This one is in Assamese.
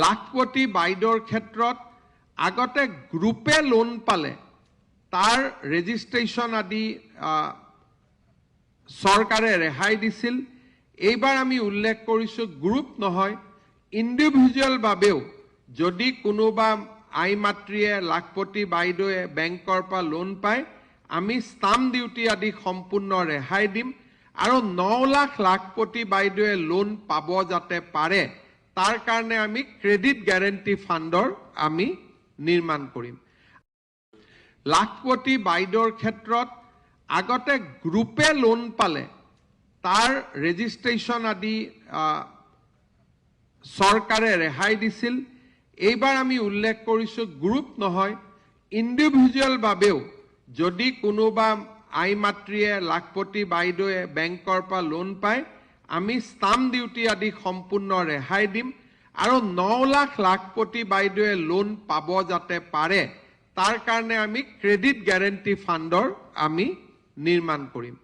লাখপতি বাইদেউৰ ক্ষেত্ৰত আগতে গ্ৰুপে লোন পালে তাৰ ৰেজিষ্ট্ৰেশ্যন আদি চৰকাৰে ৰেহাই দিছিল। এইবাৰ আমি উল্লেখ কৰিছো গ্ৰুপ নহয়, ইণ্ডিভিজুৱেল ভাৱেও যদি কোনোবা আই মাতৃয়ে লাখপতি বাইদেৱে বেংকৰ পৰা লোন পায় আমি ষ্টাম্প ডিউটি আদি সম্পূৰ্ণ ৰেহাই দিম আৰু 9 লাখ লাখপতি বাইদেৱে লোন পাব যাতে পাৰে তাৰ কাৰণে আমি ক্ৰেডিট গ্যাৰেণ্টি ফাণ্ডৰ আমি নিৰ্মাণ কৰিম। লাখপতি বাইদেউৰ ক্ষেত্ৰত আগতে গ্ৰুপে লোন পালে তাৰ ৰেজিষ্ট্ৰেশ্যন আদি চৰকাৰে ৰেহাই দিছিল। এইবাৰ আমি উল্লেখ কৰিছো গ্ৰুপ নহয়, ইণ্ডিভিজুৱেল ভাৱেও যদি কোনোবা আই মাতৃয়ে লাখপতি বাইদেৱে বেংকৰ পৰা লোন পায় আমি ষ্টাম্প ডিউটি আদি সম্পূৰ্ণ ৰেহাই দিম আৰু 9 লাখ লাখপতি বাইদেৱে লোন পাব যাতে পাৰে তাৰ কাৰণে আমি ক্ৰেডিট গ্যাৰেণ্টি ফাণ্ডৰ আমি নিৰ্মাণ কৰিম।